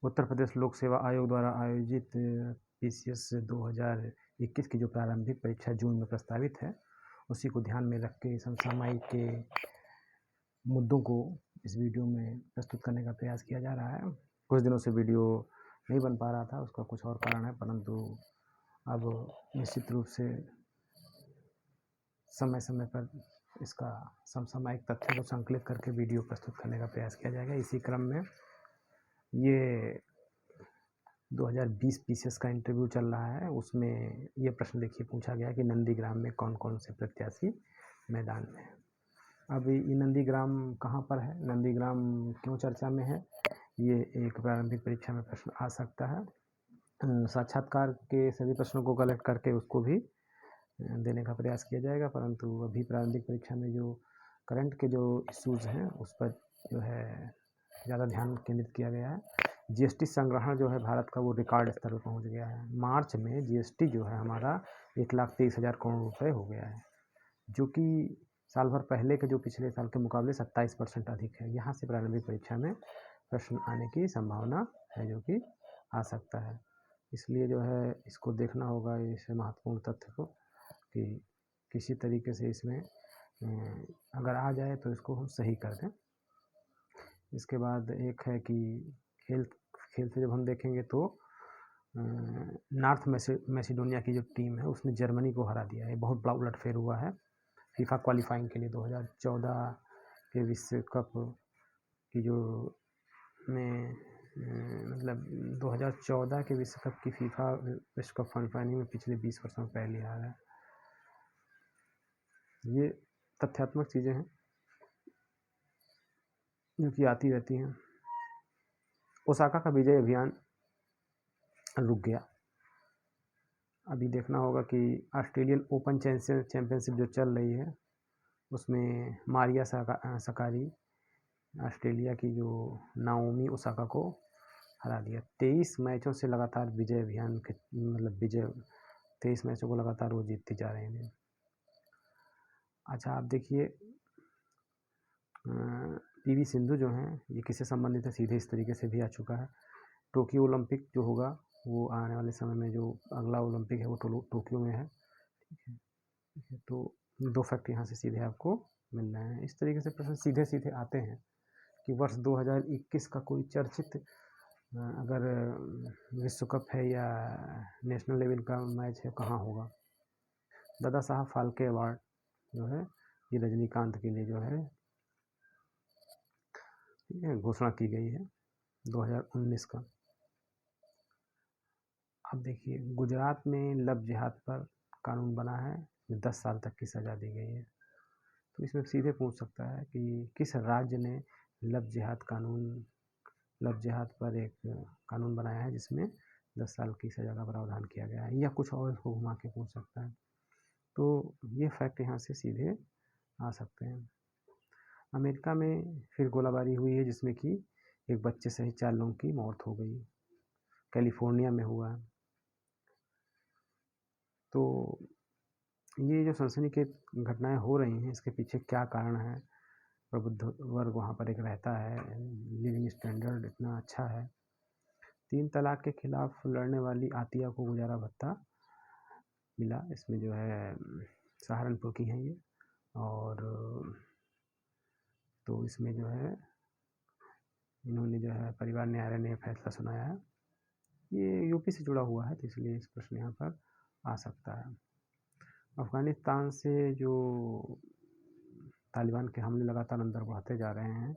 उत्तर प्रदेश लोक सेवा आयोग द्वारा आयोजित पीसीएस 2021 की जो प्रारंभिक परीक्षा जून में प्रस्तावित है, उसी को ध्यान में रख के समसामयिक के मुद्दों को इस वीडियो में प्रस्तुत करने का प्रयास किया जा रहा है। कुछ दिनों से वीडियो नहीं बन पा रहा था, उसका कुछ और कारण है, परंतु अब निश्चित रूप से समय समय पर इसका समसामयिक तथ्यों को संकलित करके वीडियो प्रस्तुत करने का प्रयास किया जाएगा। इसी क्रम में ये 2020 पीसीएस का इंटरव्यू चल रहा है, उसमें ये प्रश्न देखिए पूछा गया कि नंदीग्राम में कौन कौन से प्रत्याशी मैदान में हैं। अब ये नंदीग्राम कहाँ पर है, नंदीग्राम क्यों चर्चा में है, ये एक प्रारंभिक परीक्षा में प्रश्न आ सकता है। साक्षात्कार के सभी प्रश्नों को कलेक्ट करके उसको भी देने का प्रयास किया जाएगा, परंतु अभी प्रारंभिक परीक्षा में जो करंट के जो इश्यूज हैं उस पर जो है ज़्यादा ध्यान केंद्रित किया गया है। जीएसटी संग्रहण जो है भारत का वो रिकॉर्ड स्तर पर पहुंच गया है। मार्च में जीएसटी जो है हमारा 1,23,000 करोड़ रुपए हो गया है, जो कि साल भर पहले के जो पिछले साल के मुकाबले 27% अधिक है। यहाँ से प्रारंभिक परीक्षा में प्रश्न आने की संभावना है, जो कि आ सकता है। इसलिए जो है इसको देखना होगा, इस महत्वपूर्ण तथ्य को, कि किसी तरीके से इसमें अगर आ जाए तो इसको हम सही कर दें। इसके बाद एक है कि खेल से जब हम देखेंगे तो नॉर्थ मैसिडोनिया की जो टीम है उसने जर्मनी को हरा दिया है। बहुत बड़ा उलटफेर हुआ है फीफा क्वालिफाइंग के लिए 2014 के विश्व कप की जो में मतलब 2014 के विश्व कप की फीफा विश्व कप क्वालिफाइंग में पिछले 20 वर्षों में पहली हार है। ये तथ्यात्मक चीज़ें हैं जो कि आती रहती हैं। ओसाका का विजय अभियान रुक गया। अभी देखना होगा कि ऑस्ट्रेलियन ओपन चैंपियनशिप जो चल रही है उसमें मारिया सकारी ऑस्ट्रेलिया की जो नाओमी ओसाका को हरा दिया। 23 मैचों से लगातार विजय अभियान के मतलब 23 मैचों को लगातार वो जीतती जा रही हैं। अच्छा, आप देखिए पीवी सिंधु जो हैं ये किससे संबंधित है, सीधे इस तरीके से भी आ चुका है। टोक्यो ओलंपिक जो होगा वो आने वाले समय में, जो अगला ओलंपिक है वो टोक्यो में है। ठीक है, तो 2 फैक्ट यहाँ से सीधे आपको मिल रहे हैं। इस तरीके से प्रश्न सीधे सीधे आते हैं कि वर्ष 2021 का कोई चर्चित अगर विश्व कप है या नेशनल लेवल का मैच है, कहाँ होगा। दादा साहब फाल्के अवार्ड जो है ये रजनीकांत के लिए जो है ठीक है घोषणा की गई है 2019 का। अब देखिए गुजरात में लव जिहाद पर कानून बना है, 10 साल तक की सज़ा दी गई है। तो इसमें सीधे पूछ सकता है कि किस राज्य ने लव जिहाद पर एक कानून बनाया है जिसमें 10 साल की सज़ा का प्रावधान किया गया है, या कुछ और इसको घुमा के पूछ सकता है। तो ये फैक्ट यहाँ से सीधे आ सकते हैं। अमेरिका में फिर गोलाबारी हुई है जिसमें कि एक बच्चे सहित 4 लोगों की मौत हो गई, कैलिफोर्निया में हुआ। तो ये जो सनसनी के घटनाएं हो रही हैं, इसके पीछे क्या कारण है। प्रबुद्ध वर्ग वहाँ पर एक रहता है, लिविंग स्टैंडर्ड इतना अच्छा है। 3 तलाक के खिलाफ लड़ने वाली आतिया को गुजारा भत्ता मिला। इसमें जो है सहारनपुर की हैं ये, और तो इसमें जो है इन्होंने जो है परिवार न्यायालय ने फैसला सुनाया है। ये यूपी से जुड़ा हुआ है, तो इसलिए इस प्रश्न यहाँ पर आ सकता है। अफ़गानिस्तान से जो तालिबान के हमले लगातार अंदर बढ़ते जा रहे हैं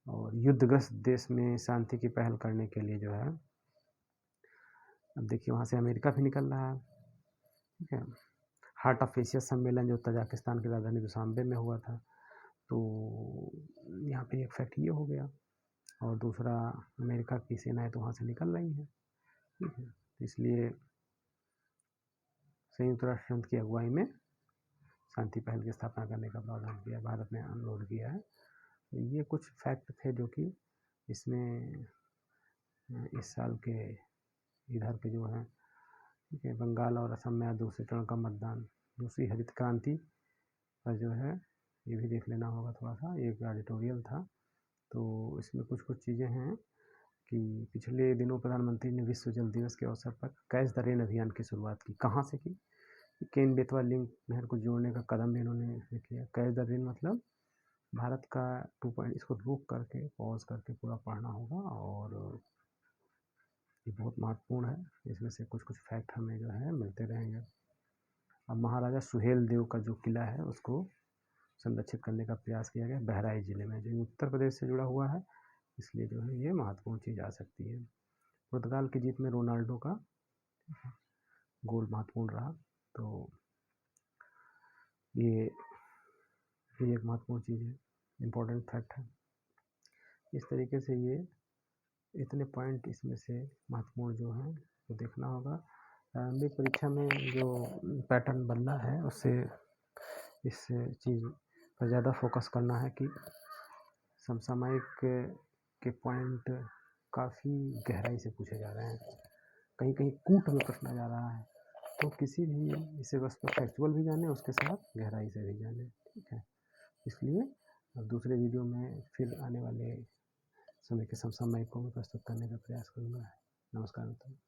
और युद्धग्रस्त देश में शांति की पहल करने के लिए जो है, अब देखिए वहाँ से अमेरिका भी निकल रहा है। ठीक है, हार्ट ऑफ एशिया सम्मेलन जो तजाकिस्तान की राजधानी दुशांबे में हुआ था, तो यहाँ पे एक फैक्ट ये हो गया, और दूसरा अमेरिका की सेनाएं तो वहाँ से निकल रही हैं। ठीक है, तो इसलिए संयुक्त राष्ट्र संघ की अगुवाई में शांति पहल की स्थापना करने का प्रावधान किया, भारत ने अनुरोध किया है। तो ये कुछ फैक्ट थे जो कि इसमें इस साल के इधर के जो हैं, ठीक है, बंगाल और असम में दूसरे चरण का मतदान, दूसरी हरित क्रांति पर जो है ये भी देख लेना होगा थोड़ा सा। एक एडिटोरियल था, तो इसमें कुछ चीज़ें हैं कि पिछले दिनों प्रधानमंत्री ने विश्व जल दिवस के अवसर पर कैच द रेन अभियान की शुरुआत की। कहाँ से की? केन बेतवा लिंक नहर को जोड़ने का कदम भी इन्होंने किया। कैच द रेन मतलब भारत का 2 पॉइंट, इसको रुक करके पॉज करके पूरा पढ़ना होगा और ये बहुत महत्वपूर्ण है। इसमें से कुछ कुछ फैक्ट हमें जो है मिलते रहेंगे। अब महाराजा सुहेल देव का जो किला है उसको संरक्षित करने का प्रयास किया गया बहराइच जिले में, जो उत्तर प्रदेश से जुड़ा हुआ है, इसलिए जो है ये महत्वपूर्ण चीज़ आ सकती है। पुर्तगाल की जीत में रोनाल्डो का गोल महत्वपूर्ण रहा, तो ये एक महत्वपूर्ण चीज़ है, इम्पोर्टेंट फैक्ट है। इस तरीके से ये इतने पॉइंट इसमें से महत्वपूर्ण जो हैं तो देखना होगा। प्रारंभिक परीक्षा में जो पैटर्न बदला है उससे इस चीज़ पर ज़्यादा फोकस करना है कि समसामयिक के पॉइंट काफ़ी गहराई से पूछे जा रहे हैं, कहीं कहीं कूट में पूछा जा रहा है, तो किसी भी विषय वस्तु फैक्चुअल भी जाने, उसके साथ गहराई से भी जाने, ठीक है। इसलिए दूसरे वीडियो में फिर आने वाले समय के समसामयिक को मैं प्रस्तुत करने का प्रयास करूँगा। नमस्कार मित्रों।